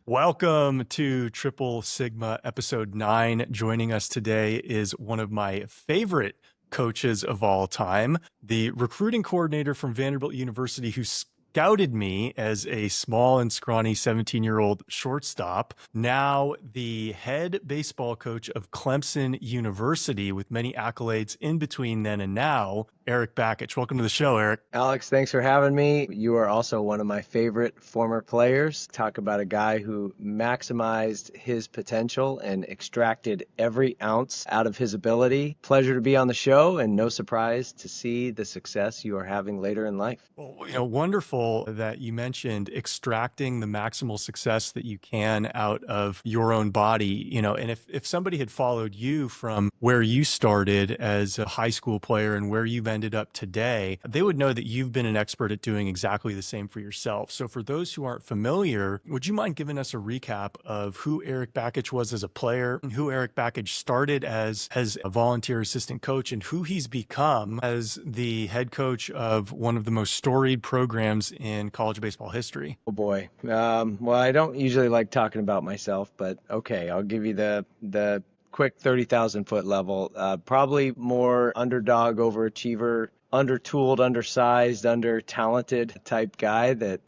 Welcome to Triple Sigma episode 9. Joining us today is one of my favorite coaches of all time, the recruiting coordinator from Vanderbilt University who scouted me as a small and scrawny 17-year-old shortstop, now the head baseball coach of Clemson University with many accolades in between then and now, Erik Bakich. Welcome to the show, Erik. Alex, thanks for having me. You are also one of my favorite former players. Talk about a guy who maximized his potential and extracted every ounce out of his ability. Pleasure to be on the show, and no surprise to see the success you are having later in life. Well, wonderful that you mentioned extracting the maximal success that you can out of your own body, and if somebody had followed you from where you started as a high school player and where you've ended up today, they would know that you've been an expert at doing exactly the same for yourself. So for those who aren't familiar, would you mind giving us a recap of who Erik Bakich was as a player, and who Erik Bakich started as a volunteer assistant coach, and who he's become as the head coach of one of the most storied programs in college baseball history? Oh boy. Well, I don't usually like talking about myself, but okay, I'll give you the quick 30,000 foot level. Probably more underdog, overachiever, undertooled, undersized, under talented type guy that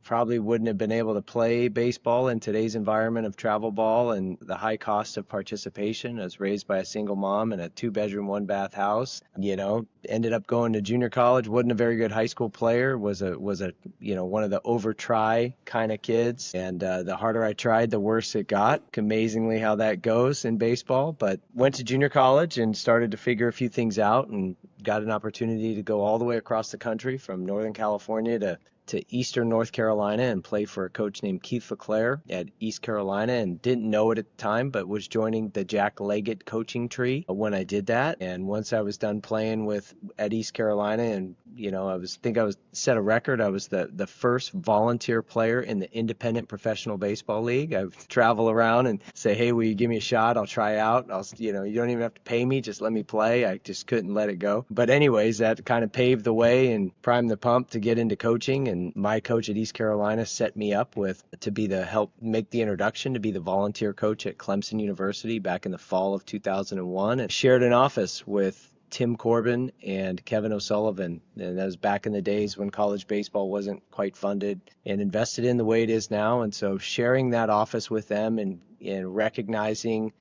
probably wouldn't have been able to play baseball in today's environment of travel ball and the high cost of participation. I was raised by a single mom in a 2-bedroom, 1-bath house. Ended up going to junior college. Wasn't a very good high school player. Was a one of the over try kind of kids. And the harder I tried, the worse it got. Amazingly, how that goes in baseball. But went to junior college and started to figure a few things out, and got an opportunity to go all the way across the country from Northern California to Eastern North Carolina and play for a coach named Keith LeClaire at East Carolina, and didn't know it at the time, but was joining the Jack Leggett coaching tree when I did that. And once I was done playing at East Carolina, and I was set a record. I was the first volunteer player in the Independent Professional Baseball League. I would travel around and say, "Hey, will you give me a shot? I'll try out. You don't even have to pay me. Just let me play." I just couldn't let it go. But anyways, that kind of paved the way and primed the pump to get into coaching. And my coach at East Carolina set me up to help make the introduction to be the volunteer coach at Clemson University back in the fall of 2001, and shared an office with Tim Corbin and Kevin O'Sullivan. And that was back in the days when college baseball wasn't quite funded and invested in the way it is now. And so sharing that office with them and recognizing,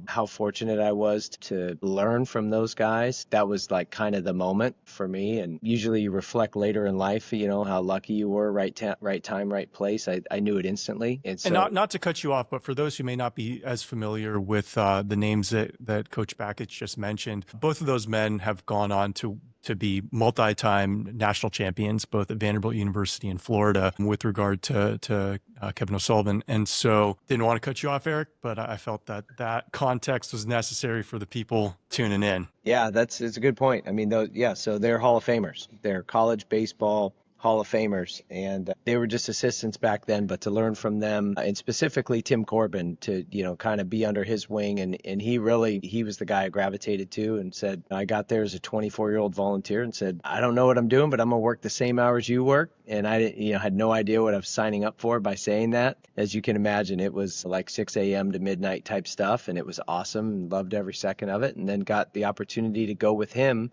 how fortunate I was to learn from those guys, that was like kind of the moment for me. And usually you reflect later in life, how lucky you were, right time, right place. I knew it instantly. And so, Not to cut you off, but for those who may not be as familiar with the names that Coach Bakich just mentioned, both of those men have gone on to be multi-time national champions, both at Vanderbilt University in Florida, with regard to Kevin O'Sullivan. And so didn't want to cut you off, Erik, but I felt that context was necessary for the people tuning in. yeah, it's a good point. I mean, so they're Hall of Famers. They're college baseball Hall of Famers, and they were just assistants back then, but to learn from them, and specifically Tim Corbin, to kind of be under his wing, and he was the guy I gravitated to, and said, I got there as a 24-year-old volunteer and said, I don't know what I'm doing, but I'm gonna work the same hours you work. And I had no idea what I was signing up for by saying that. As you can imagine, it was like 6 a.m. to midnight type stuff, and it was awesome. Loved every second of it, and then got the opportunity to go with him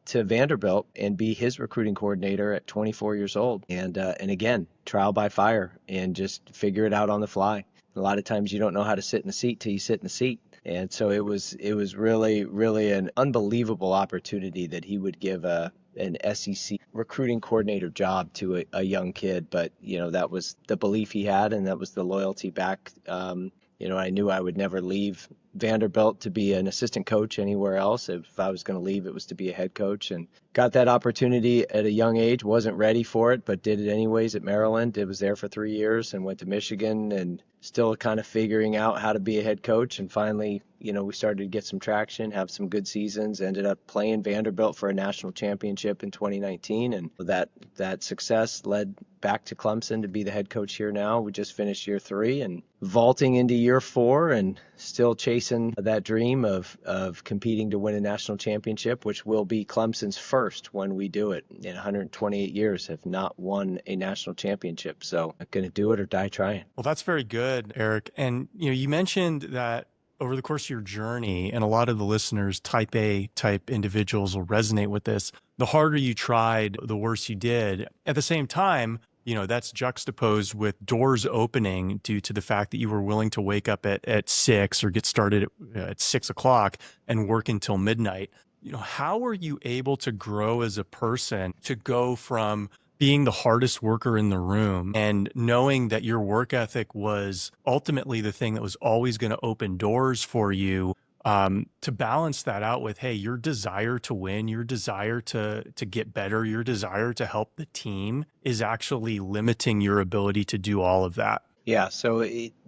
to Vanderbilt and be his recruiting coordinator at 24 years old. And again, trial by fire, and just figure it out on the fly. A lot of times you don't know how to sit in the seat till you sit in the seat. And so it was really, really an unbelievable opportunity that he would give an SEC recruiting coordinator job to a young kid. But, that was the belief he had, and that was the loyalty back. I knew I would never leave Vanderbilt to be an assistant coach anywhere else. If I was going to leave, it was to be a head coach, and got that opportunity at a young age. Wasn't ready for it, but did it anyways at Maryland. It was there for 3 years and went to Michigan, and still kind of figuring out how to be a head coach. And finally, we started to get some traction, have some good seasons, ended up playing Vanderbilt for a national championship in 2019. And that success led back to Clemson to be the head coach here now. We just finished year 3 and vaulting into year 4, and still chasing chasing that dream of competing to win a national championship, which will be Clemson's first when we do it. In 128 years have not won a national championship. So I'm going to do it or die trying. Well, that's very good, Eric. And you mentioned that over the course of your journey, and a lot of the listeners, type A type individuals will resonate with this. The harder you tried, the worse you did. At the same time, that's juxtaposed with doors opening due to the fact that you were willing to wake up at 6 or get started at 6 o'clock and work until midnight. How were you able to grow as a person to go from being the hardest worker in the room and knowing that your work ethic was ultimately the thing that was always going to open doors for you, to balance that out with, hey, your desire to win, your desire to get better, your desire to help the team is actually limiting your ability to do all of that? Yeah, so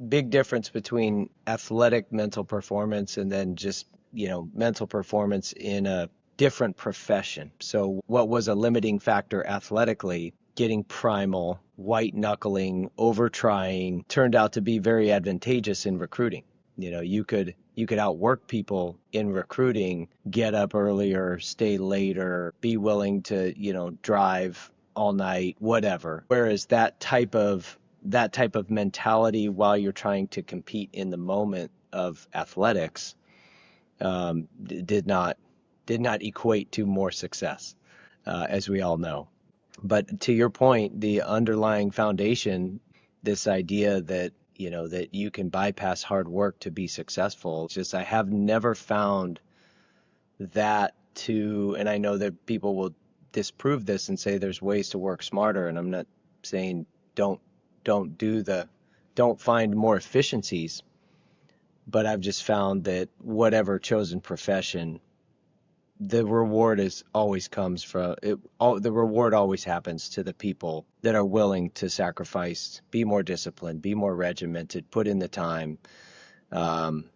big difference between athletic mental performance and then just, mental performance in a different profession. So what was a limiting factor athletically, getting primal, white knuckling, over trying, turned out to be very advantageous in recruiting. You could outwork people in recruiting, get up earlier, stay later, be willing to, drive all night, whatever. Whereas that type of mentality while you're trying to compete in the moment of athletics did not equate to more success, as we all know. But to your point, the underlying foundation, this idea that that you can bypass hard work to be successful, just I have never found that and I know that people will disprove this and say there's ways to work smarter, and I'm not saying don't find more efficiencies, but I've just found that whatever chosen profession, the reward the reward always happens to the people that are willing to sacrifice, be more disciplined, be more regimented, put in the time. I'm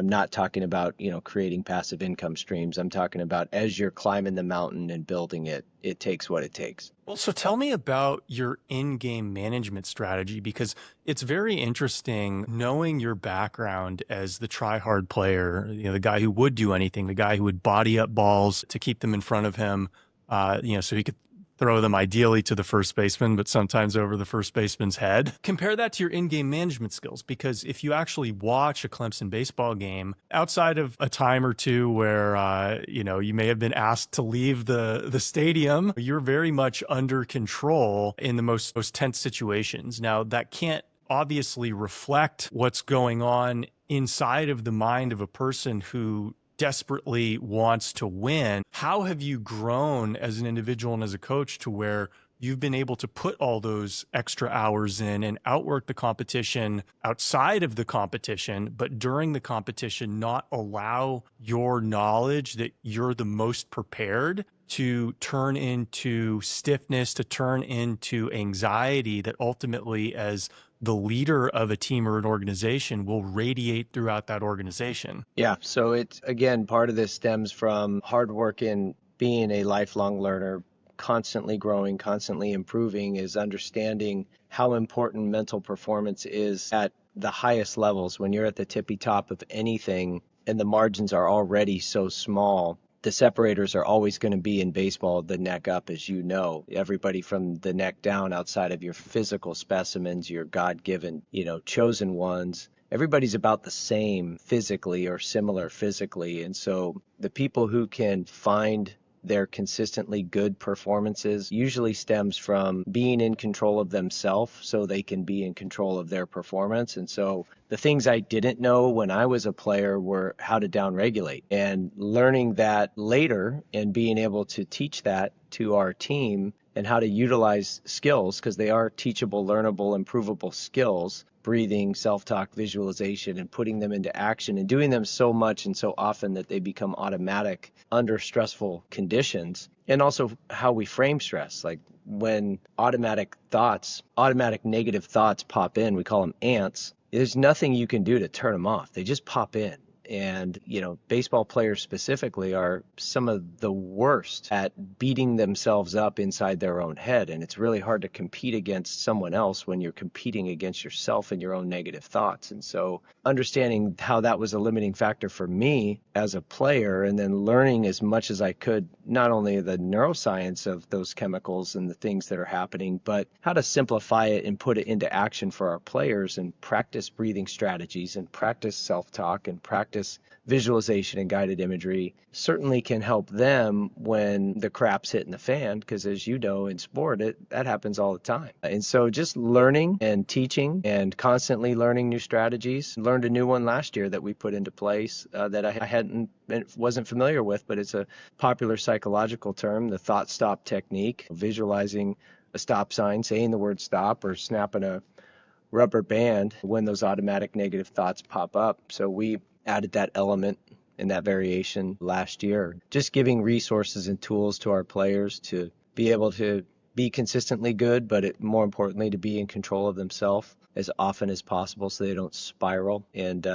not talking about, creating passive income streams. I'm talking about as you're climbing the mountain and building it, it takes what it takes. Well, so tell me about your in-game management strategy, because it's very interesting knowing your background as the try-hard player, the guy who would do anything, the guy who would body up balls to keep them in front of him, so he could throw them ideally to the first baseman, but sometimes over the first baseman's head. Compare that to your in-game management skills, because if you actually watch a Clemson baseball game, outside of a time or two where, you may have been asked to leave the stadium, you're very much under control in the most tense situations. Now, that can't obviously reflect what's going on inside of the mind of a person who desperately wants to win. How have you grown as an individual and as a coach to where you've been able to put all those extra hours in and outwork the competition outside of the competition, but during the competition, not allow your knowledge that you're the most prepared to turn into stiffness, to turn into anxiety that ultimately, as the leader of a team or an organization, will radiate throughout that organization? Yeah, so it's, again, part of this stems from hard work in being a lifelong learner, constantly growing, constantly improving, is understanding how important mental performance is at the highest levels. When you're at the tippy top of anything and the margins are already so small, the separators are always going to be in baseball the neck up, as you know. Everybody from the neck down, outside of your physical specimens, your God-given, chosen ones, everybody's about the same physically or similar physically. And so the people who can find their consistently good performances usually stems from being in control of themselves so they can be in control of their performance. And so the things I didn't know when I was a player were how to downregulate, and learning that later and being able to teach that to our team and how to utilize skills, because they are teachable, learnable, improvable skills, breathing, self-talk, visualization, and putting them into action and doing them so much and so often that they become automatic under stressful conditions. And also how we frame stress. Like when automatic negative thoughts pop in, we call them ants. There's nothing you can do to turn them off. They just pop in. And, baseball players specifically are some of the worst at beating themselves up inside their own head. And it's really hard to compete against someone else when you're competing against yourself and your own negative thoughts. And so understanding how that was a limiting factor for me as a player, and then learning as much as I could, not only the neuroscience of those chemicals and the things that are happening, but how to simplify it and put it into action for our players, and practice breathing strategies and practice self-talk and practice visualization and guided imagery, certainly can help them when the crap's hitting the fan, because as you know, in sport, that happens all the time. And so just learning and teaching and constantly learning new strategies. Learned a new one last year that we put into place that wasn't familiar with, but it's a popular psychological term, the thought stop technique. Visualizing a stop sign, saying the word stop, or snapping a rubber band when those automatic negative thoughts pop up. So we added that element and that variation last year, just giving resources and tools to our players to be able to be consistently good, but more importantly, to be in control of themselves as often as possible, so they don't spiral and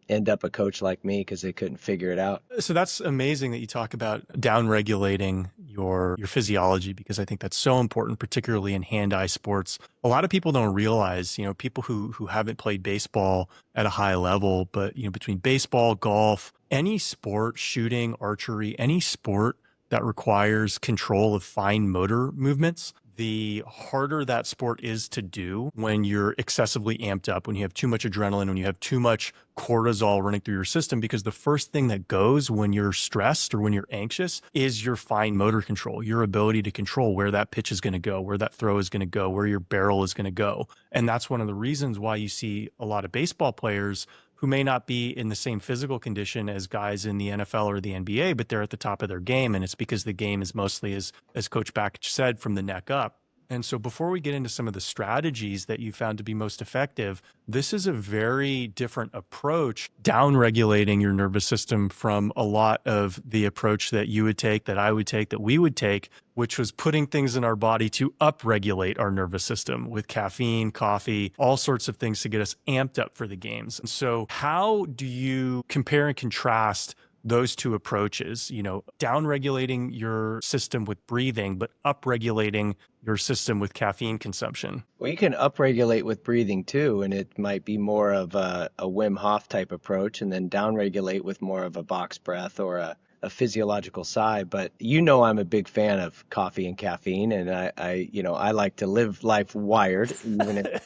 end up a coach like me because they couldn't figure it out. So that's amazing that you talk about down regulating your physiology, because I think that's so important, particularly in hand-eye sports. A lot of people don't realize, people who haven't played baseball at a high level, but between baseball, golf, any sport, shooting, archery, any sport that requires control of fine motor movements, the harder that sport is to do when you're excessively amped up, when you have too much adrenaline, when you have too much cortisol running through your system, because the first thing that goes when you're stressed or when you're anxious is your fine motor control, your ability to control where that pitch is going to go, where that throw is going to go, where your barrel is going to go. And that's one of the reasons why you see a lot of baseball players who may not be in the same physical condition as guys in the NFL or the NBA, but they're at the top of their game. And it's because the game is mostly, as Coach Bakich said, from the neck up. And so before we get into some of the strategies that you found to be most effective, this is a very different approach, down regulating your nervous system from a lot of the approach that you would take, that I would take, that we would take, which was putting things in our body to upregulate our nervous system with caffeine, coffee, all sorts of things to get us amped up for the games. And so how do you compare and contrast those two approaches, down regulating your system with breathing, but upregulating your system with caffeine consumption? Well, you can upregulate with breathing too, and it might be more of a Wim Hof type approach, and then downregulate with more of a box breath or a physiological sigh. But I'm a big fan of coffee and caffeine, and I like to live life wired, and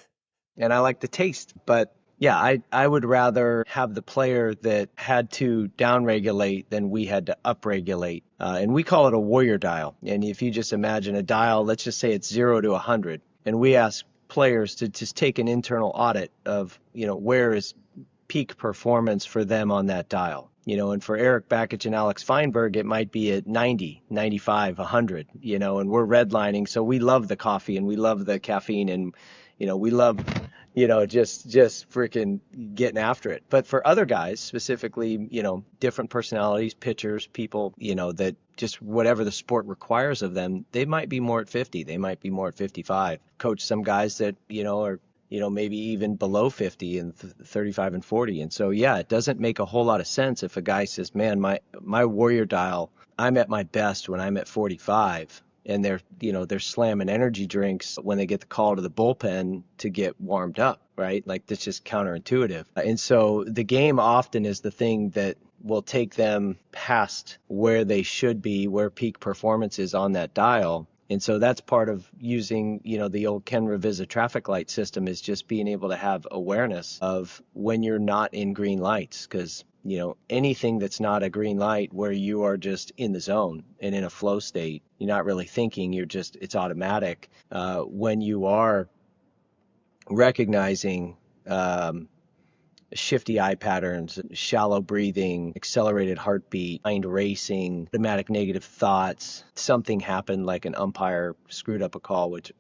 I like to taste. But yeah, I would rather have the player that had to downregulate than we had to upregulate. And we call it a warrior dial. And if you just imagine a dial, let's just say it's 0 to 100, and we ask players to just take an internal audit of, where is peak performance for them on that dial. And for Erik Bakich and Alex Feinberg, it might be at 90, 95, 100, and we're redlining. So we love the coffee and we love the caffeine, and, we love, just freaking getting after it. But for other guys, specifically, different personalities, pitchers, people, that just whatever the sport requires of them, they might be more at 50. They might be more at 55. Coach some guys that, are maybe even below 50 and 35 and 40. And so, yeah, it doesn't make a whole lot of sense if a guy says, man, my warrior dial, I'm at my best when I'm at 45. And they're slamming energy drinks when they get the call to the bullpen to get warmed up, right? Like, that's just counterintuitive. And so the game often is the thing that will take them past where they should be, where peak performance is on that dial. And so that's part of using, the old Ken Revisa traffic light system, is just being able to have awareness of when you're not in green lights. Because, anything that's not a green light, where you are just in the zone and in a flow state, you're not really thinking, it's automatic. When you are recognizing shifty eye patterns, shallow breathing, accelerated heartbeat, mind racing, automatic negative thoughts, something happened, like an umpire screwed up a call, which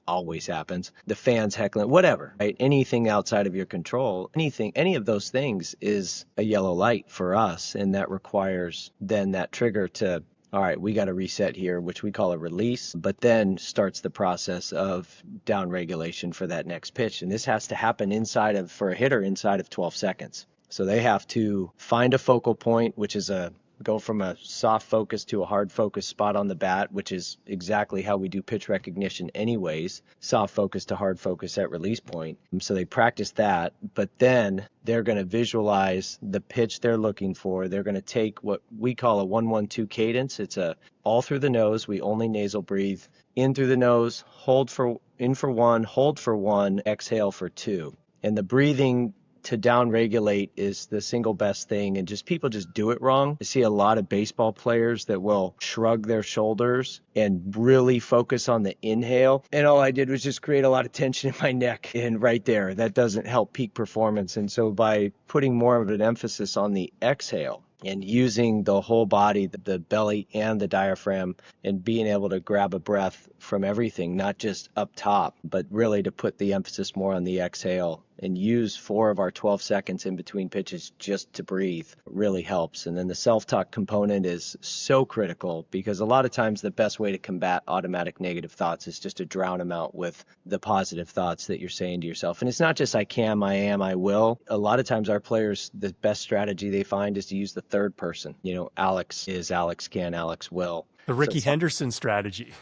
always happens, the fans heckling, whatever, right? Anything outside of your control, any of those things is a yellow light for us. And that requires then that trigger to, all right, we got to reset here, which we call a release, but then starts the process of down regulation for that next pitch. And this has to happen for a hitter inside of 12 seconds. So they have to find a focal point, which is go from a soft focus to a hard focus spot on the bat, which is exactly how we do pitch recognition anyways, soft focus to hard focus at release point. So they practice that, but then they're going to visualize the pitch they're looking for. They're going to take what we call a 1-1-2 cadence. It's a all through the nose. We only nasal breathe. In through the nose, in for one, hold for one, exhale for two. And the breathing to down regulate is the single best thing, and just people just do it wrong. I see a lot of baseball players that will shrug their shoulders and really focus on the inhale, and all I did was just create a lot of tension in my neck, and right there, that doesn't help peak performance. And so by putting more of an emphasis on the exhale and using the whole body, the belly and the diaphragm, and being able to grab a breath from everything, not just up top, but really to put the emphasis more on the exhale and use 4 of our 12 seconds in between pitches just to breathe really helps. And then the self-talk component is so critical, because a lot of times the best way to combat automatic negative thoughts is just to drown them out with the positive thoughts that you're saying to yourself. And it's not just I can, I am, I will. A lot of times our players, the best strategy they find is to use the third person. Alex is, Alex can, Alex will. The Ricky Henderson strategy.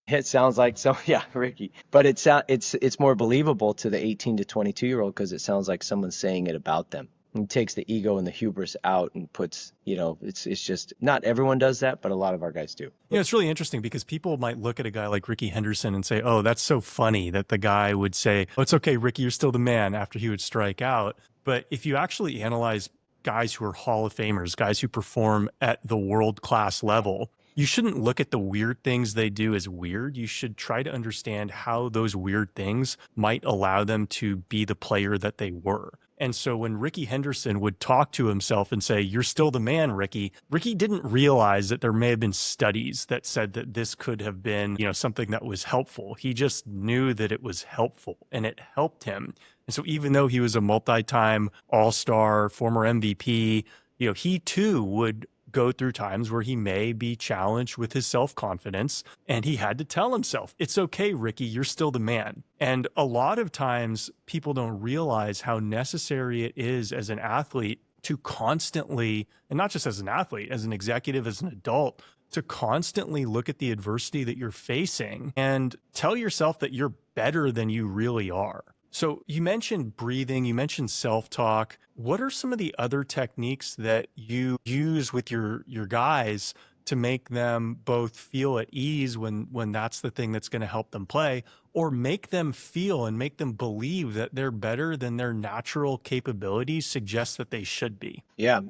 It sounds like so, yeah, Ricky. But it's more believable to the 18 to 22-year-old because it sounds like someone's saying it about them. And takes the ego and the hubris out and puts, it's just not everyone does that, but a lot of our guys do. It's really interesting because people might look at a guy like Ricky Henderson and say, oh, that's so funny that the guy would say, oh, it's okay, Ricky, you're still the man, after he would strike out. But if you actually analyze guys who are Hall of Famers, guys who perform at the world-class level, you shouldn't look at the weird things they do as weird. You should try to understand how those weird things might allow them to be the player that they were. And so when Ricky Henderson would talk to himself and say, you're still the man, Ricky didn't realize that there may have been studies that said that this could have been, something that was helpful. He just knew that it was helpful and it helped him. And so even though he was a multi-time all-star, former MVP, he too would go through times where he may be challenged with his self-confidence, and he had to tell himself, it's okay, Ricky, you're still the man. And a lot of times people don't realize how necessary it is as an athlete to constantly, and not just as an athlete, as an executive, as an adult, to constantly look at the adversity that you're facing and tell yourself that you're better than you really are. So you mentioned breathing, you mentioned self-talk. What are some of the other techniques that you use with your guys to make them both feel at ease when that's the thing that's going to help them play, or make them feel and make them believe that they're better than their natural capabilities suggest that they should be? Yeah,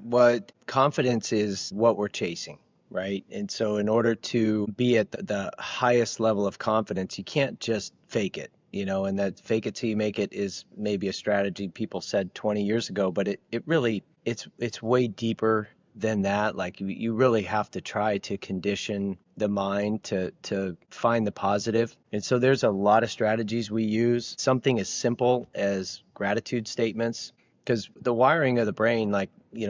confidence is what we're chasing, right? And so in order to be at the highest level of confidence, you can't just fake it. And that fake it till you make it is maybe a strategy people said 20 years ago, but it really, it's way deeper than that. Like you really have to try to condition the mind to find the positive. And so there's a lot of strategies we use. Something as simple as gratitude statements, because the wiring of the brain,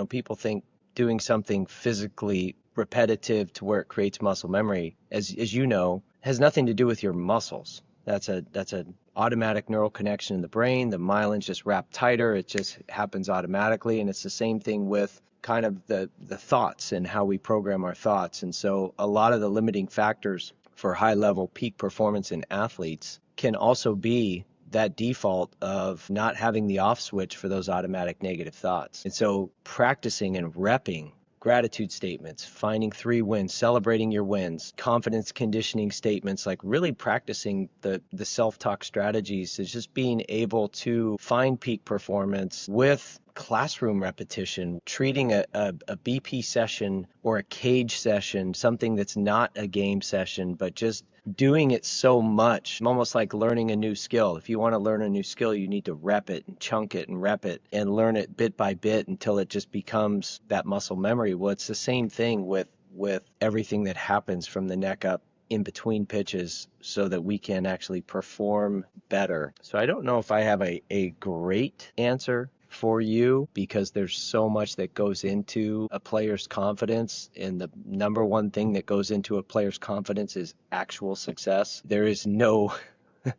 people think doing something physically repetitive to where it creates muscle memory, as you know, has nothing to do with your muscles. That's an automatic neural connection in the brain. The myelins just wrap tighter. It just happens automatically. And it's the same thing with kind of the thoughts and how we program our thoughts. And so a lot of the limiting factors for high level peak performance in athletes can also be that default of not having the off switch for those automatic negative thoughts. And so practicing and repping gratitude statements, finding 3 wins, celebrating your wins, confidence conditioning statements, like really practicing the self-talk strategies is just being able to find peak performance with classroom repetition, treating a BP session or a cage session, something that's not a game session, but just doing it so much, almost like learning a new skill. If you want to learn a new skill, you need to rep it and chunk it and rep it and learn it bit by bit until it just becomes that muscle memory. Well, it's the same thing with everything that happens from the neck up in between pitches so that we can actually perform better. So I don't know if I have a great answer for you, because there's so much that goes into a player's confidence, and the number one thing that goes into a player's confidence is actual success. There is no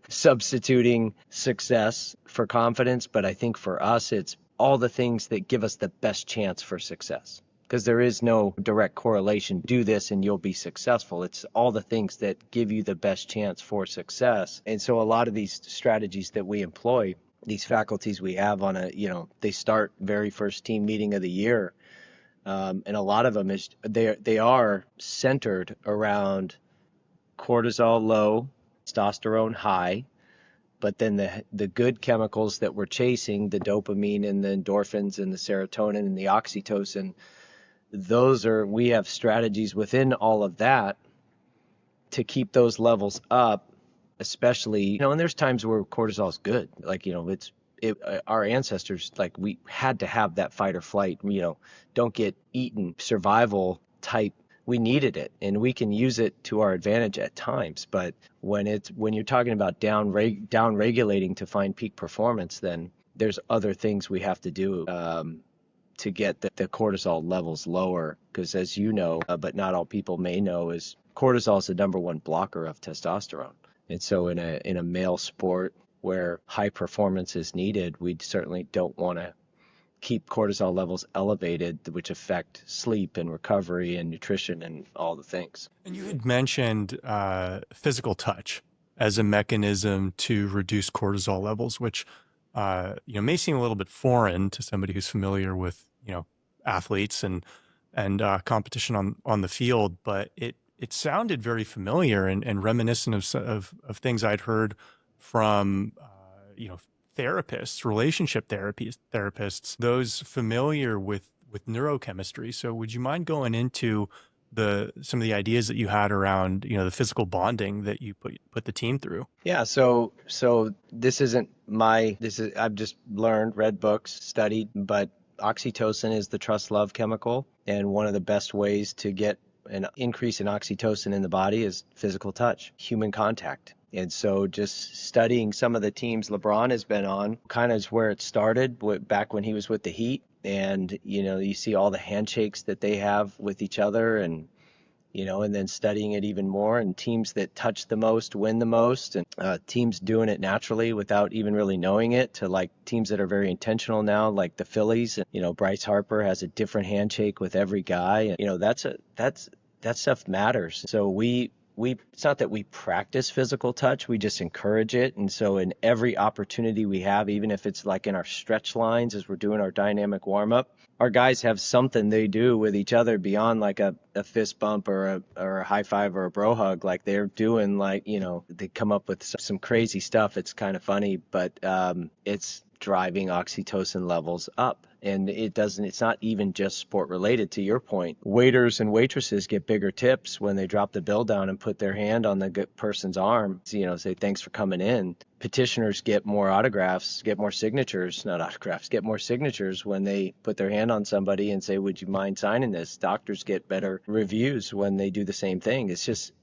substituting success for confidence, but I think for us it's all the things that give us the best chance for success. Because there is no direct correlation, do this and you'll be successful. It's all the things that give you the best chance for success. And so a lot of these strategies that we employ, these faculties we have on they start very first team meeting of the year. And a lot of them they are centered around cortisol low, testosterone high, but then the good chemicals that we're chasing, the dopamine and the endorphins and the serotonin and the oxytocin, we have strategies within all of that to keep those levels up, especially, and there's times where cortisol is good. Like, our ancestors, like, we had to have that fight or flight, don't get eaten, survival type. We needed it, and we can use it to our advantage at times. But when you're talking about down regulating to find peak performance, then there's other things we have to do to get the cortisol levels lower. Because as you know, but not all people may know, is cortisol is the number one blocker of testosterone. And so in a male sport where high performance is needed, we certainly don't want to keep cortisol levels elevated, which affect sleep and recovery and nutrition and all the things. And you had mentioned physical touch as a mechanism to reduce cortisol levels, which may seem a little bit foreign to somebody who's familiar with athletes and competition on the field, but it sounded very familiar and reminiscent of things I'd heard from therapists, relationship therapists, those familiar with neurochemistry. So would you mind going into some of the ideas that you had around, the physical bonding that you put the team through? Yeah. So I've just learned, read books, studied, but oxytocin is the trust love chemical. And one of the best ways to get an increase in oxytocin in the body is physical touch, human contact. And so just studying some of the teams LeBron has been on kind of is where it started back when he was with the Heat. And, you see all the handshakes that they have with each other, and then studying it even more, and teams that touch the most win the most, and teams doing it naturally without even really knowing it, to like teams that are very intentional now, like the Phillies. Bryce Harper has a different handshake with every guy. And, that stuff matters. So it's not that we practice physical touch, we just encourage it. And so in every opportunity we have, even if it's like in our stretch lines as we're doing our dynamic warm up, our guys have something they do with each other beyond like a fist bump or a high five or a bro hug. Like they're doing they come up with some crazy stuff. It's kind of funny, but it's driving oxytocin levels up. And it's not even just sport related. To your point, waiters and waitresses get bigger tips when they drop the bill down and put their hand on the good person's arm, say thanks for coming in. Petitioners get more autographs, get more signatures, not autographs, get more signatures when they put their hand on somebody and say, would you mind signing this? Doctors get better reviews when they do the same thing. It's just,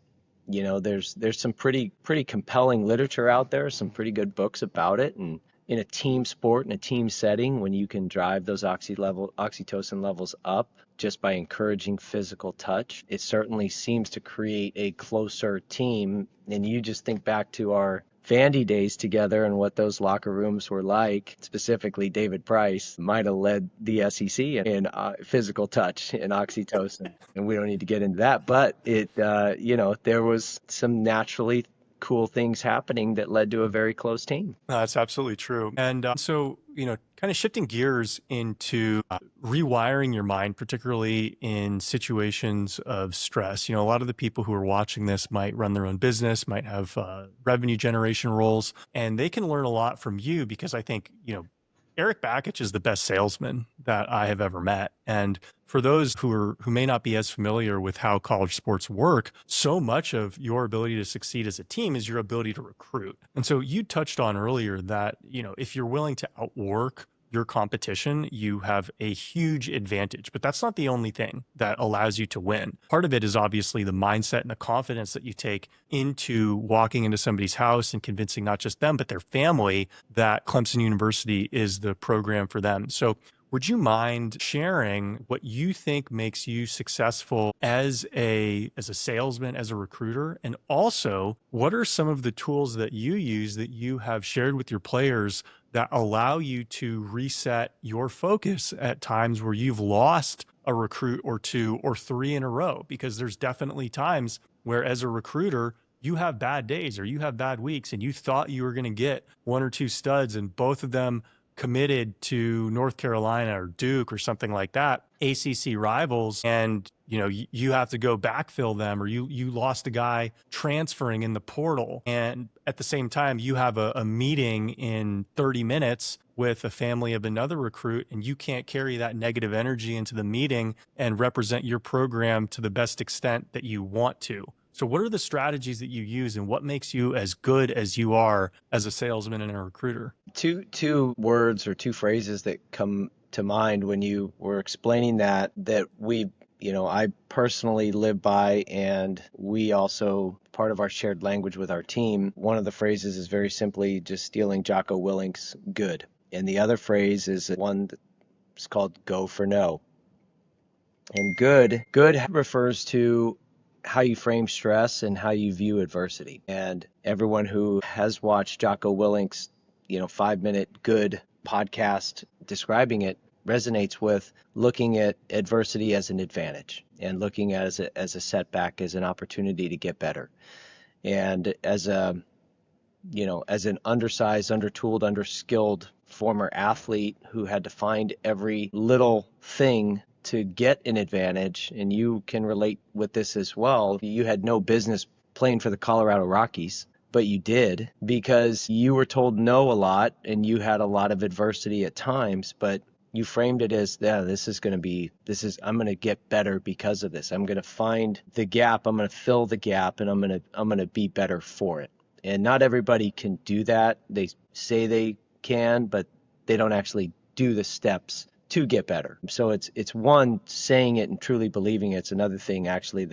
there's some pretty compelling literature out there, some pretty good books about it. And in a team sport, in a team setting, when you can drive those oxytocin levels up just by encouraging physical touch, it certainly seems to create a closer team. And you just think back to our Vandy days together and what those locker rooms were like. Specifically, David Price might have led the SEC in physical touch and oxytocin. And we don't need to get into that, but there was some naturally cool things happening that led to a very close team. No, that's absolutely true. And so, kind of shifting gears into rewiring your mind, particularly in situations of stress. A lot of the people who are watching this might run their own business, might have revenue generation roles, and they can learn a lot from you, because I think, Erik Bakich is the best salesman that I have ever met. And for those who may not be as familiar with how college sports work, so much of your ability to succeed as a team is your ability to recruit. And so you touched on earlier that, if you're willing to outwork your competition, you have a huge advantage. But that's not the only thing that allows you to win. Part of it is obviously the mindset and the confidence that you take into walking into somebody's house and convincing not just them, but their family that Clemson University is the program for them. So Would you mind sharing what you think makes you successful as a salesman, as a recruiter? And also, what are some of the tools that you use that you have shared with your players that allow you to reset your focus at times where you've lost a recruit or two or three in a row? Because there's definitely times where, as a recruiter, you have bad days or you have bad weeks and you thought you were going to get one or two studs and both of them committed to North Carolina or Duke or something like that, ACC rivals, and you have to go backfill them, or you lost a guy transferring in the portal, and at the same time you have a meeting in 30 minutes with a family of another recruit, and you can't carry that negative energy into the meeting and represent your program to the best extent that you want to. So what are the strategies that you use, and what makes you as good as you are as a salesman and a recruiter? Two words or two phrases that come to mind when you were explaining that I personally live by, and we also, part of our shared language with our team, one of the phrases is very simply just stealing Jocko Willink's good. And the other phrase is one that's called go for no. And good refers to how you frame stress and how you view adversity. And everyone who has watched Jocko Willink's, 5-minute good podcast describing it resonates with looking at adversity as an advantage and looking at it as a setback, as an opportunity to get better. And as an undersized, undertooled, underskilled former athlete who had to find every little thing to get an advantage, and you can relate with this as well. You had no business playing for the Colorado Rockies, but you did because you were told no a lot and you had a lot of adversity at times, but you framed it as, I'm going to get better because of this. I'm going to find the gap, I'm going to fill the gap, and I'm going to be better for it. And not everybody can do that. They say they can, but they don't actually do the steps to get better. So it's one, saying it and truly believing it. It's another thing actually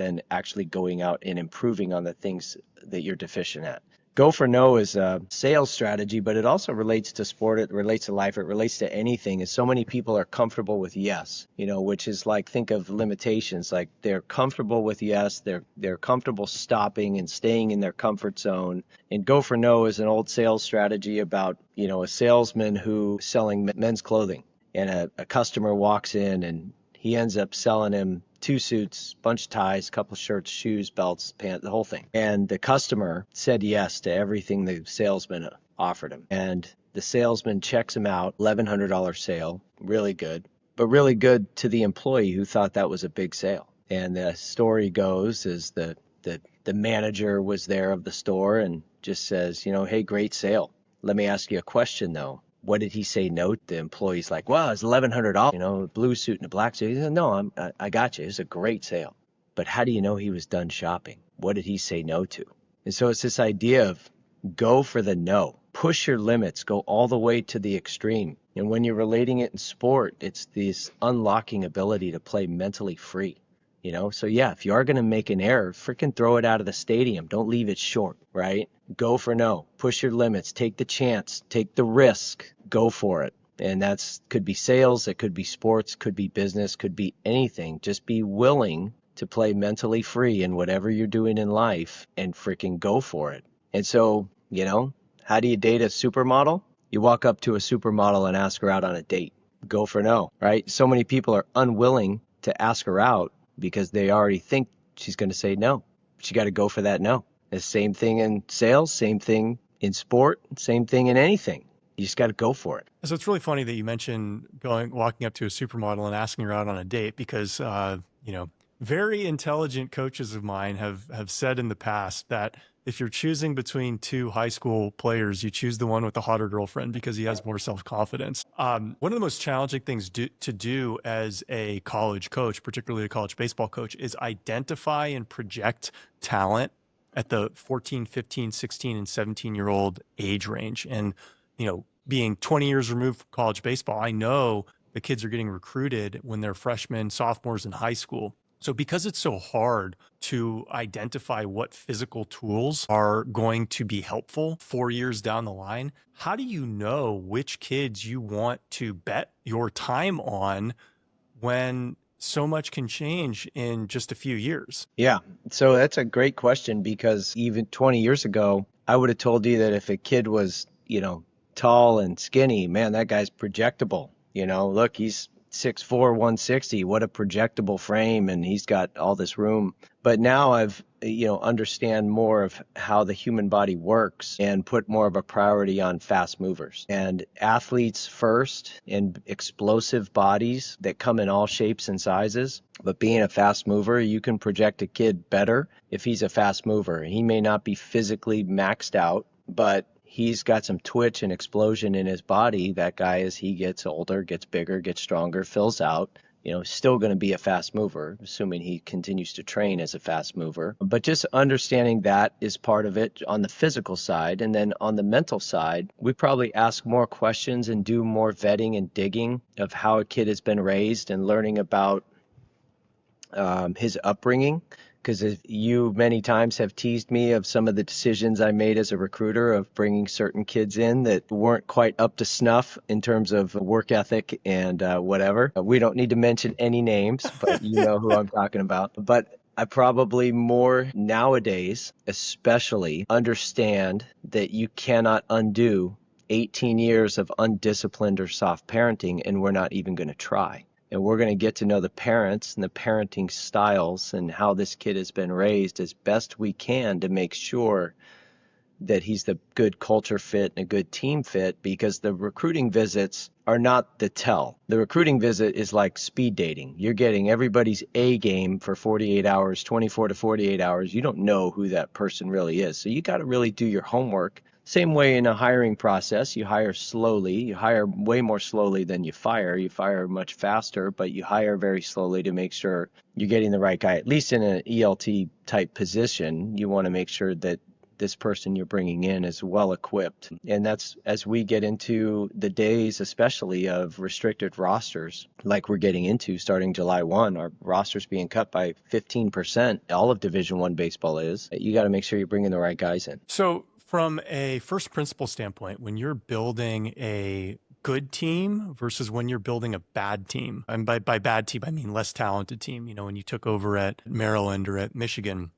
going out and improving on the things that you're deficient at. Go for no is a sales strategy, but it also relates to sport. It relates to life. It relates to anything. And so many people are comfortable with yes, which is like, think of limitations. Like, they're comfortable with yes. They're comfortable stopping and staying in their comfort zone. And go for no is an old sales strategy about, a salesman who selling men's clothing, and a customer walks in and he ends up selling him 2 suits, bunch of ties, couple of shirts, shoes, belts, pants, the whole thing. And the customer said yes to everything the salesman offered him. And the salesman checks him out, $1,100 sale, really good, but really good to the employee who thought that was a big sale. And the story goes is that the manager was there of the store and just says, hey, great sale. Let me ask you a question though. What did he say no? The employee's like, well, it's $1,100, a blue suit and a black suit. He said, no, I got you. It's a great sale. But how do you know he was done shopping? What did he say no to? And so it's this idea of go for the no. Push your limits. Go all the way to the extreme. And when you're relating it in sport, it's this unlocking ability to play mentally free. So yeah, if you are going to make an error, freaking throw it out of the stadium. Don't leave it short, right? Go for no. Push your limits. Take the chance. Take the risk. Go for it. And that's could be sales, it could be sports, could be business, could be anything. Just be willing to play mentally free in whatever you're doing in life and freaking go for it. And so, how do you date a supermodel? You walk up to a supermodel and ask her out on a date. Go for no, right? So many people are unwilling to ask her out because they already think she's going to say no. But you got to go for that no. The same thing in sales, same thing in sport, same thing in anything. You just got to go for it. So it's really funny that you mentioned walking up to a supermodel and asking her out on a date because, very intelligent coaches of mine have said in the past that if you're choosing between two high school players, you choose the one with the hotter girlfriend because he has more self-confidence. One of the most challenging things to do as a college coach, particularly a college baseball coach, is identify and project talent at the 14, 15, 16, and 17-year-old age range. And, being 20 years removed from college baseball, I know the kids are getting recruited when they're freshmen, sophomores in high school. So because it's so hard to identify what physical tools are going to be helpful 4 years down the line, how do you know which kids you want to bet your time on when so much can change in just a few years? Yeah, so that's a great question because even 20 years ago, I would have told you that if a kid was, tall and skinny, man, that guy's projectable. Look, he's 6'4", 160. What a projectable frame, and he's got all this room. But now I've, understand more of how the human body works and put more of a priority on fast movers and athletes first and explosive bodies that come in all shapes and sizes. But being a fast mover, you can project a kid better if he's a fast mover. He may not be physically maxed out, but he's got some twitch and explosion in his body. That guy, as he gets older, gets bigger, gets stronger, fills out, still going to be a fast mover, assuming he continues to train as a fast mover. But just understanding that is part of it on the physical side. And then on the mental side, we probably ask more questions and do more vetting and digging of how a kid has been raised and learning about his upbringing, because you many times have teased me of some of the decisions I made as a recruiter of bringing certain kids in that weren't quite up to snuff in terms of work ethic and whatever. We don't need to mention any names, but you know who I'm talking about. But I probably more nowadays, especially, understand that you cannot undo 18 years of undisciplined or soft parenting, and we're not even going to try. And we're going to get to know the parents and the parenting styles and how this kid has been raised as best we can to make sure that he's the good culture fit and a good team fit, because the recruiting visits are not the tell. The recruiting visit is like speed dating. You're getting everybody's A game for 48 hours, 24 to 48 hours. You don't know who that person really is. So you got to really do your homework. Same way in a hiring process, you hire slowly. You hire way more slowly than you fire. You fire much faster, but you hire very slowly to make sure you're getting the right guy. At least in an ELT type position, you want to make sure that this person you're bringing in is well equipped. And that's as we get into the days, especially of restricted rosters, like we're getting into starting July 1, our rosters being cut by 15%. All of Division I baseball is. You got to make sure you're bringing the right guys in. So from a first principle standpoint, when you're building a good team versus when you're building a bad team, and by bad team, I mean less talented team, when you took over at Maryland or at Michigan,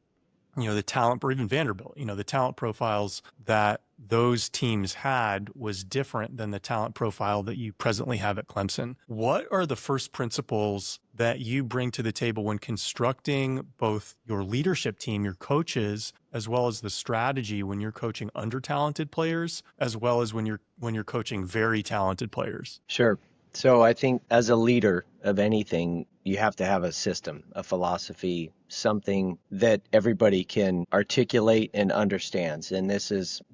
the talent, or even Vanderbilt, the talent profiles that those teams had was different than the talent profile that you presently have at Clemson. What are the first principles that you bring to the table when constructing both your leadership team, your coaches, as well as the strategy when you're coaching under-talented players, as well as when you're coaching very talented players? Sure. So I think as a leader of anything, you have to have a system, a philosophy, something that everybody can articulate and understands. And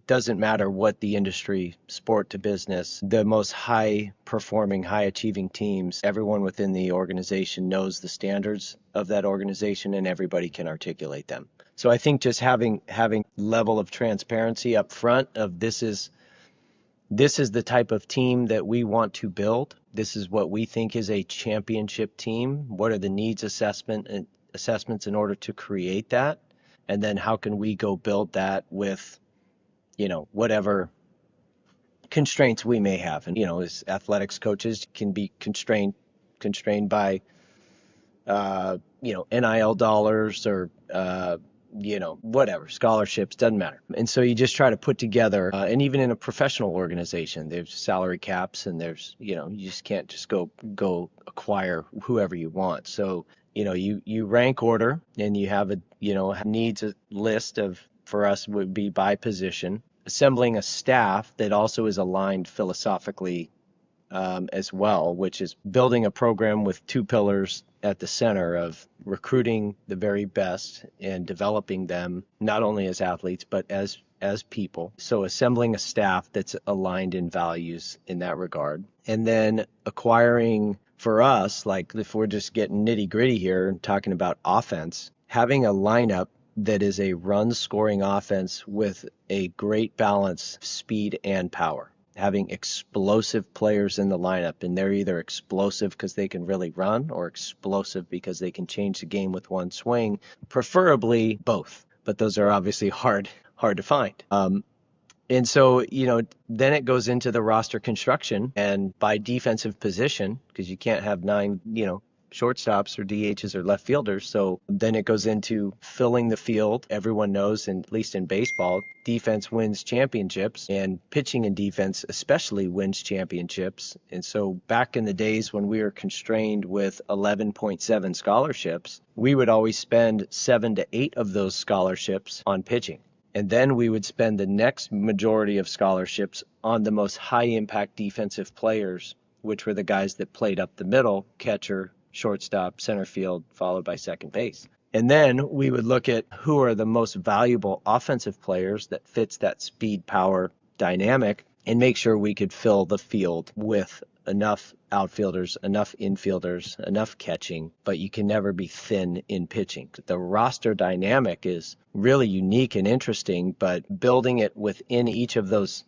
doesn't matter what the industry, sport to business, the most high performing, high achieving teams, everyone within the organization knows the standards of that organization and everybody can articulate them. So I think just having level of transparency up front of this is the type of team that we want to build. This is what we think is a championship team. What are the needs assessments in order to create that? And then how can we go build that with, whatever constraints we may have. And, as athletics coaches can be constrained by, NIL dollars or, whatever, scholarships, doesn't matter. And so you just try to put together, and even in a professional organization, there's salary caps and there's, you just can't just go acquire whoever you want. So, you rank order and you have needs a list of, for us would be by position, assembling a staff that also is aligned philosophically as well, which is building a program with two pillars at the center of recruiting the very best and developing them not only as athletes but as people. So assembling a staff that's aligned in values in that regard, and then acquiring, for us, like if we're just getting nitty gritty here and talking about offense, having a lineup that is a run scoring offense with a great balance of speed and power. having explosive players in the lineup, and they're either explosive because they can really run or explosive because they can change the game with one swing, preferably both. But those are obviously hard to find. And so, then it goes into the roster construction and by defensive position, because you can't have nine, shortstops or DHs or left fielders. So then it goes into filling the field. Everyone knows, and at least in baseball, defense wins championships, and pitching and defense especially wins championships. And so back in the days when we were constrained with 11.7 scholarships, we would always spend 7 to 8 of those scholarships on pitching. And then we would spend the next majority of scholarships on the most high impact defensive players, which were the guys that played up the middle, catcher, shortstop, center field, followed by second base. And then we would look at who are the most valuable offensive players that fits that speed power dynamic and make sure we could fill the field with enough outfielders, enough infielders, enough catching, but you can never be thin in pitching. The roster dynamic is really unique and interesting, but building it within each of those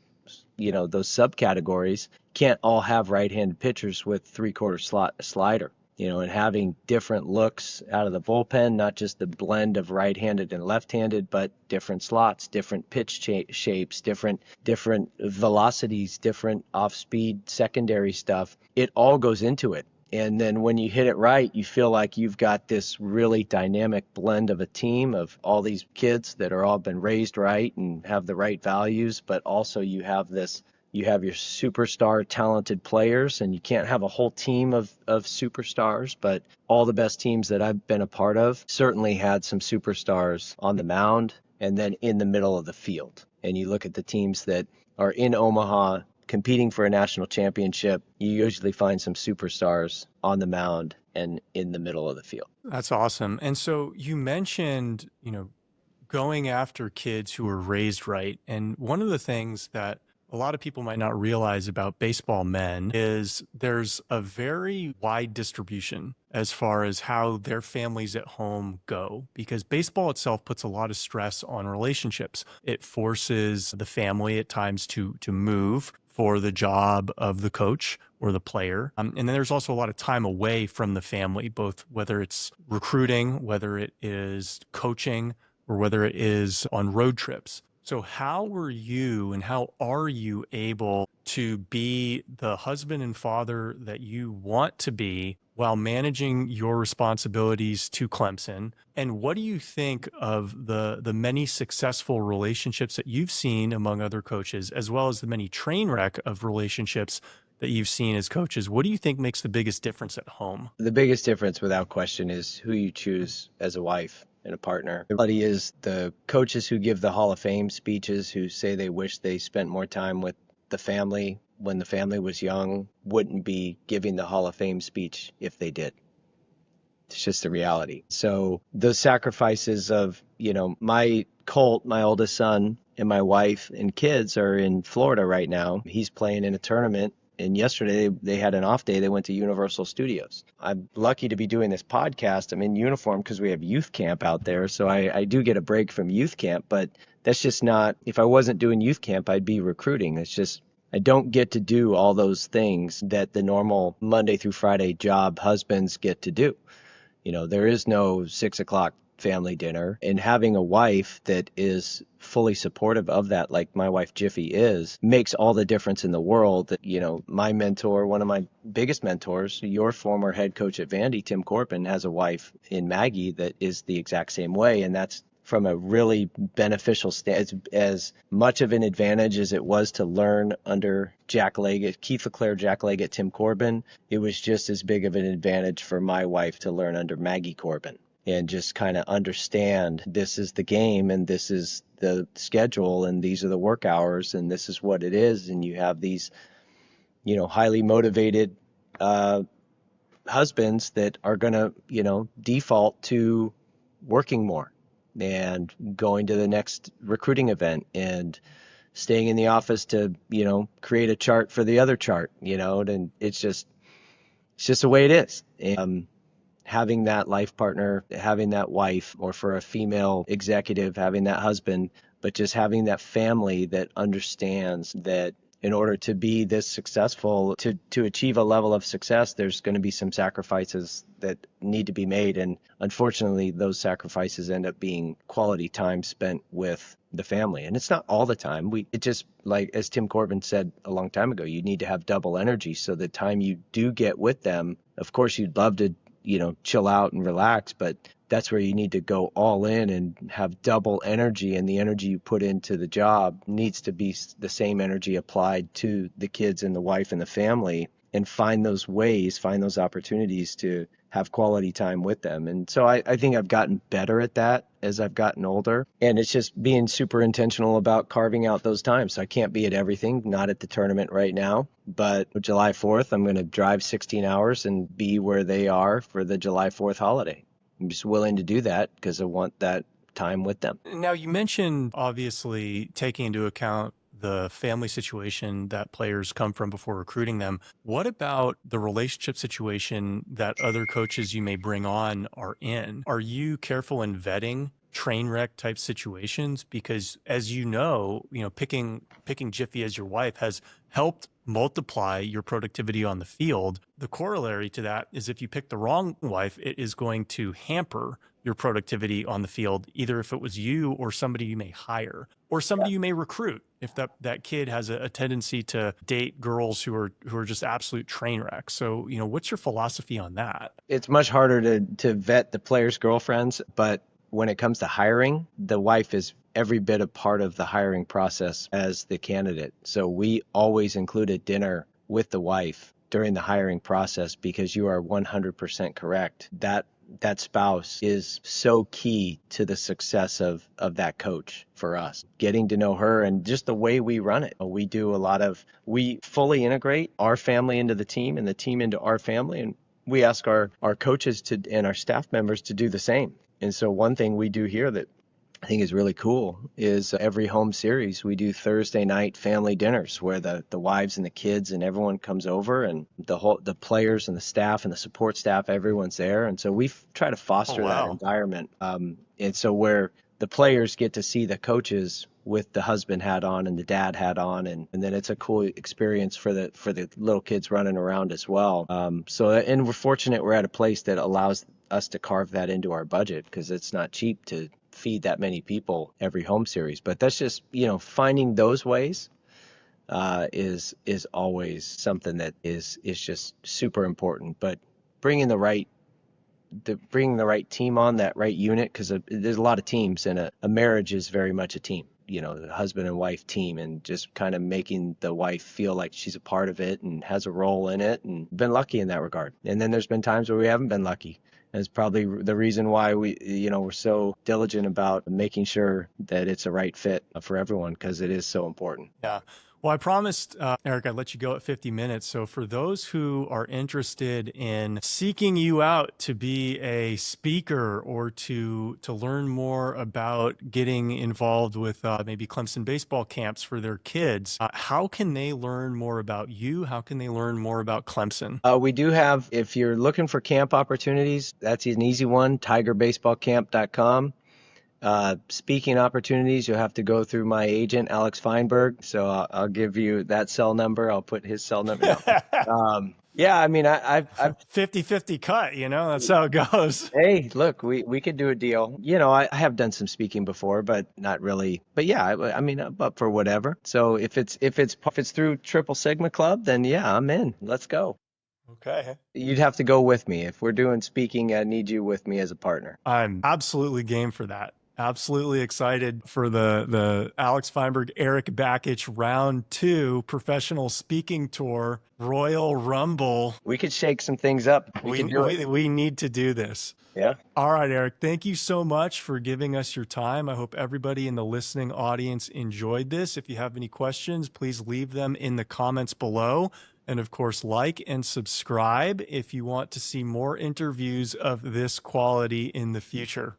subcategories can't all have right-handed pitchers with three-quarter slot slider. And having different looks out of the bullpen, not just the blend of right-handed and left-handed, but different slots, different pitch shapes, different velocities, different off-speed secondary stuff. It all goes into it. And then when you hit it right, you feel like you've got this really dynamic blend of a team of all these kids that are all been raised right and have the right values, but also you have your superstar talented players, and you can't have a whole team of superstars, but all the best teams that I've been a part of certainly had some superstars on the mound and then in the middle of the field. And you look at the teams that are in Omaha competing for a national championship, you usually find some superstars on the mound and in the middle of the field. That's awesome. And so you mentioned, going after kids who were raised right. And one of the things that a lot of people might not realize about baseball men is there's a very wide distribution as far as how their families at home go, because baseball itself puts a lot of stress on relationships. It forces the family at times to move for the job of the coach or the player. And then there's also a lot of time away from the family, both whether it's recruiting, whether it is coaching, or whether it is on road trips. So how were you and how are you able to be the husband and father that you want to be while managing your responsibilities to Clemson? And what do you think of the many successful relationships that you've seen among other coaches, as well as the many train wreck of relationships that you've seen as coaches? What do you think makes the biggest difference at home? The biggest difference, without question, is who you choose as a wife and a partner. The reality is the coaches who give the Hall of Fame speeches, who say they wish they spent more time with the family when the family was young, wouldn't be giving the Hall of Fame speech if they did. It's just the reality. So the sacrifices of, my Colt, my oldest son, and my wife and kids are in Florida right now. He's playing in a tournament. And yesterday they had an off day. They went to Universal Studios. I'm lucky to be doing this podcast. I'm in uniform because we have youth camp out there. So I do get a break from youth camp, but that's just not, if I wasn't doing youth camp, I'd be recruiting. It's just, I don't get to do all those things that the normal Monday through Friday job husbands get to do. There is no 6 o'clock family dinner, and having a wife that is fully supportive of that, like my wife Jiffy is, makes all the difference in the world. My mentor, one of my biggest mentors, your former head coach at Vandy, Tim Corbin, has a wife in Maggie that is the exact same way, and that's from a really beneficial as much of an advantage as it was to learn under Jack Leggett, Keith LeClaire, Jack Leggett, Tim Corbin. It was just as big of an advantage for my wife to learn under Maggie Corbin and just kind of understand this is the game and this is the schedule and these are the work hours and this is what it is. And you have these, highly motivated husbands that are going to, default to working more and going to the next recruiting event and staying in the office to, create a chart for the other chart, and it's just the way it is. And, having that life partner, having that wife, or for a female executive, having that husband, but just having that family that understands that in order to be this successful, to achieve a level of success, there's going to be some sacrifices that need to be made. And unfortunately, those sacrifices end up being quality time spent with the family. And it's not all the time. It just, like as Tim Corbin said a long time ago, you need to have double energy. So the time you do get with them, of course, you'd love to, chill out and relax, but that's where you need to go all in and have double energy, and the energy you put into the job needs to be the same energy applied to the kids and the wife and the family, and find those ways, find those opportunities to have quality time with them. And so I think I've gotten better at that as I've gotten older. And it's just being super intentional about carving out those times. So I can't be at everything, not at the tournament right now. But July 4th, I'm going to drive 16 hours and be where they are for the July 4th holiday. I'm just willing to do that because I want that time with them. Now, you mentioned obviously taking into account the family situation that players come from before recruiting them. What about the relationship situation that other coaches you may bring on are in? Are you careful in vetting train wreck type situations? Because as picking Jiffy as your wife has helped multiply your productivity on the field. The corollary to that is if you pick the wrong wife, it is going to hamper your productivity on the field, either if it was you or somebody you may hire or somebody you may recruit. If that kid has a tendency to date girls who are just absolute train wrecks. So, what's your philosophy on that? It's much harder to vet the players' girlfriends, but when it comes to hiring, the wife is every bit a part of the hiring process as the candidate. So we always include a dinner with the wife during the hiring process, because you are 100% correct. That spouse is so key to the success of that coach for us. Getting to know her and just the way we run it. We fully integrate our family into the team and the team into our family. And we ask our coaches and our staff members to do the same. And so one thing we do here that I think is really cool is every home series, we do Thursday night family dinners where the wives and the kids and everyone comes over, and the players and the staff and the support staff, everyone's there. And so we try to foster that environment. And so where the players get to see the coaches with the husband hat on and the dad hat on, and then it's a cool experience for the little kids running around as well. And we're fortunate we're at a place that allows us to carve that into our budget, because it's not cheap to feed that many people every home series. But that's just, finding those ways is always something that is just super important. But bringing the right team on, that right unit, because there's a lot of teams, and a marriage is very much a team, the husband and wife team, and just kind of making the wife feel like she's a part of it and has a role in it, and been lucky in that regard. And then there's been times where we haven't been lucky. And it's probably the reason why we're so diligent about making sure that it's a right fit for everyone, because it is so important. Yeah. Well, I promised, Erik, I'd let you go at 50 minutes. So for those who are interested in seeking you out to be a speaker or to learn more about getting involved with maybe Clemson baseball camps for their kids, how can they learn more about you? How can they learn more about Clemson? We do have, if you're looking for camp opportunities, that's an easy one, tigerbaseballcamp.com. Speaking opportunities, you'll have to go through my agent, Alex Feinberg. So I'll give you that cell number. I'll put his cell number. Yeah, I mean, I've 50-50 cut, that's how it goes. Hey, look, we could do a deal. I have done some speaking before, but not really. But yeah, I mean, I'm up for whatever. So if it's through Triple Sigma Club, then yeah, I'm in. Let's go. Okay. You'd have to go with me. If we're doing speaking, I need you with me as a partner. I'm absolutely game for that. Absolutely excited for the Alex Feinberg, Erik Bakich Round 2 Professional Speaking Tour Royal Rumble. We could shake some things up. We need to do this. Yeah. All right, Erik, thank you so much for giving us your time. I hope everybody in the listening audience enjoyed this. If you have any questions, please leave them in the comments below. And of course, like and subscribe if you want to see more interviews of this quality in the future.